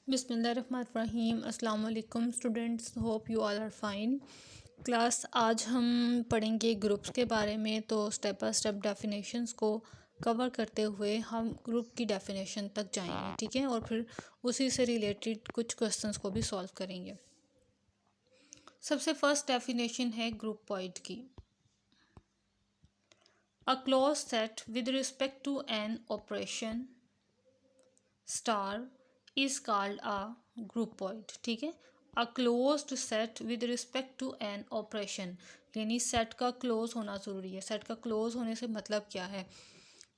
बिस्मिल्लाहिर्रहमानिर्रहीम। अस्सलाम वालेकुम students, hope you all are fine. Class आज हम पढ़ेंगे ग्रुप्स के बारे में। तो स्टेप बाय स्टेप डेफिनेशंस को कवर करते हुए हम ग्रुप की डेफिनेशन तक जाएंगे, ठीक है, और फिर उसी से रिलेटेड कुछ क्वेश्चंस को भी सॉल्व करेंगे। सबसे फर्स्ट डेफिनेशन है ग्रुप पॉइंट की। A close set with respect to an operation star is called a group point, ठीक है। A closed set with respect to an operation, यानी सेट का क्लोज होना ज़रूरी है। सेट का क्लोज होने से मतलब क्या है?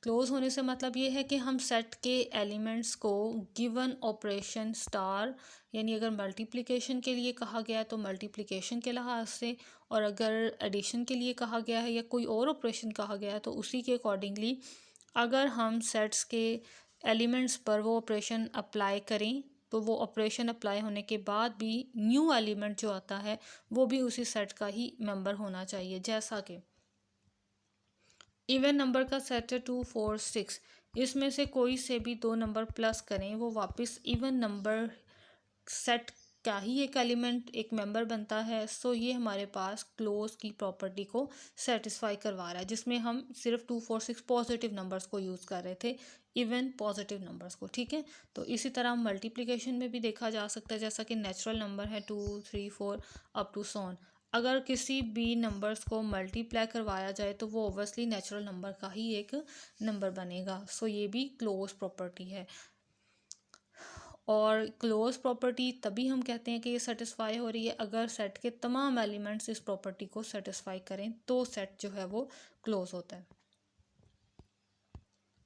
क्लोज होने से मतलब ये है कि हम सेट के एलिमेंट्स को गिवन ऑपरेशन स्टार, यानी अगर मल्टीप्लिकेशन के लिए कहा गया है तो मल्टीप्लिकेशन के लिहाज से, और अगर एडिशन के लिए कहा गया है या कोई और ऑपरेशन कहा गया है तो उसी के अकॉर्डिंगली अगर हम सेट्स के एलिमेंट्स पर वो ऑपरेशन अप्लाई करें तो वो ऑपरेशन अप्लाई होने के बाद भी न्यू एलिमेंट जो आता है वो भी उसी सेट का ही मेंबर होना चाहिए। जैसा कि इवन नंबर का सेट है 2 4 6, इसमें से कोई से भी दो नंबर प्लस करें वो वापस इवन नंबर सेट का ही एक एलिमेंट एक मेंबर बनता है। सो ये हमारे पास क्लोज की प्रॉपर्टी को सेटिस्फाई करवा रहा है, जिसमें हम सिर्फ 2 4 6 पॉजिटिव नंबर्स को यूज़ कर रहे थे, इवन पॉजिटिव नंबर्स को, ठीक है। तो इसी तरह मल्टीप्लिकेशन में भी देखा जा सकता है, जैसा कि नेचुरल नंबर है 2 3 4 अप टू सॉन। अगर किसी भी नंबर्स को मल्टीप्लाई करवाया जाए तो वो ओबियसली नेचुरल नंबर का ही एक नंबर बनेगा। सो ये भी क्लोज प्रॉपर्टी है। और क्लोज प्रॉपर्टी तभी हम कहते हैं कि ये सेटिस्फाई हो रही है अगर सेट के तमाम एलिमेंट्स इस प्रॉपर्टी को सेटिस्फाई करें तो सेट जो है वो क्लोज होता है।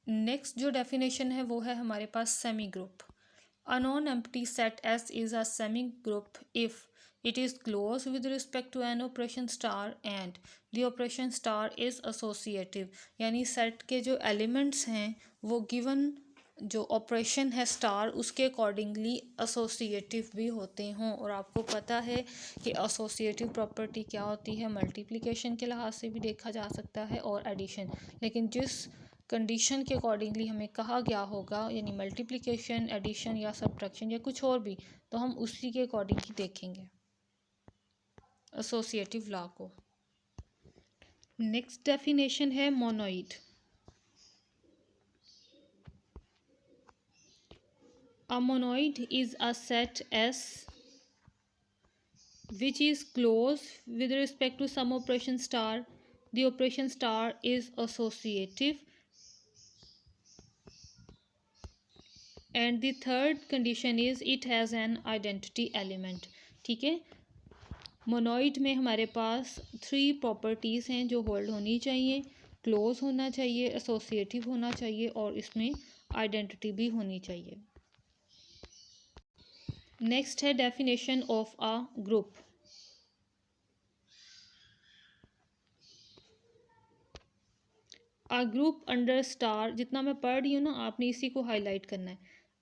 नेक्स्ट जो डेफिनेशन है वो है हमारे पास semi group. A non empty set S is a semi group if it is close with respect to an operation star and the operation star is associative, यानी सेट के जो एलिमेंट्स हैं वो गिवन जो ऑपरेशन है star उसके accordingly associative भी होते हों। और आपको पता है कि एसोसिएटिव प्रॉपर्टी क्या होती है, मल्टीप्लिकेशन के लिहाज से भी देखा जा सकता है और एडिशन, लेकिन जिस कंडीशन के अकॉर्डिंगली हमें कहा गया होगा, यानी मल्टीप्लिकेशन एडिशन या सब्ट्रैक्शन या कुछ और भी, तो हम उसी के अकॉर्डिंग ही देखेंगे एसोसिएटिव लॉ को। नेक्स्ट डेफिनेशन है monoid. A monoid is a set S which is closed with respect to some operation star. The operation star is associative. And the third condition is it has an identity element, ठीक है। Monoid में हमारे पास 3 properties हैं जो hold होनी चाहिए। Close होना चाहिए, एसोसिएटिव होना चाहिए और इसमें आइडेंटिटी भी होनी चाहिए। नेक्स्ट है definition of a group. A group under star, जितना मैं पढ़ रही हूँ ना आपने इसी को हाईलाइट करना है।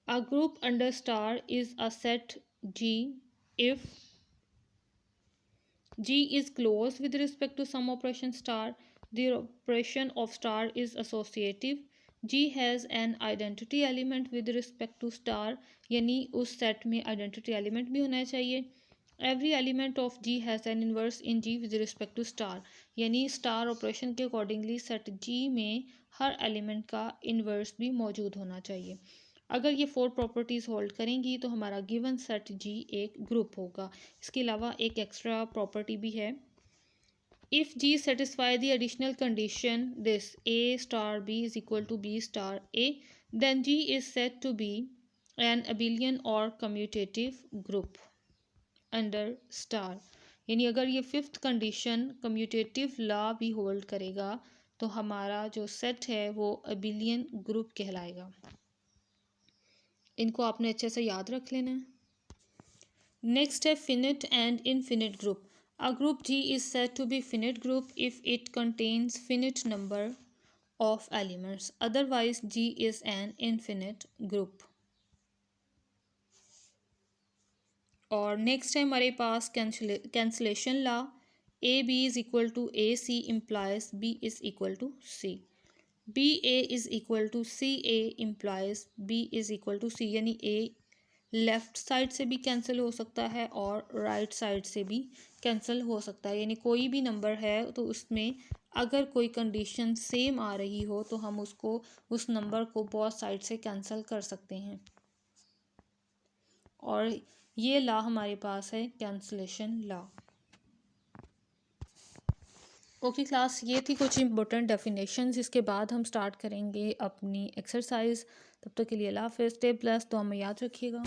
A group under star is a set G if G is closed with respect to some operation star. The operation of star is associative. G has an identity element with respect to star, यानी उस set में identity element भी होना चाहिए। Every element of G has an inverse in G with respect to star, यानी star operation के accordingly set G में हर element का इन्वर्स भी मौजूद होना चाहिए। अगर ये 4 प्रॉपर्टीज़ होल्ड करेंगी तो हमारा गिवन सेट जी एक ग्रुप होगा। इसके अलावा एक एक्स्ट्रा प्रॉपर्टी भी है। If G satisfy the additional condition this A star B is equal to B star A, then G is set to be an abelian और कम्यूटेटिव ग्रुप अंडर स्टार, यानी अगर ये 5th कंडीशन कम्यूटेटिव लॉ भी hold करेगा तो हमारा जो set है वो अबिलियन ग्रुप कहलाएगा। इनको आपने अच्छे से याद रख लेना है। नेक्स्ट है finite and infinite group. A group G is said to be finite group if it contains finite number of elements, otherwise G is an infinite group. और नेक्स्ट है हमारे पास cancellation law. A B is equal to A C implies B is equal to C. B A is equal to C A implies B is equal to C, यानी a left side से भी cancel हो सकता है और right side से भी cancel हो सकता है। यानी कोई भी नंबर है तो उसमें अगर कोई कंडीशन सेम आ रही हो तो हम उसको उस नंबर को बोथ साइड से कैंसिल कर सकते हैं। और ये लॉ हमारे पास है कैंसलेशन लॉ। ओके क्लास, ये थी कुछ इंपॉर्टेंट डेफिनेशंस। इसके बाद हम स्टार्ट करेंगे अपनी एक्सरसाइज। तब तक के लिए अल्लाह हाफ़िज़। स्टे प्लस तो हमें याद रखिएगा।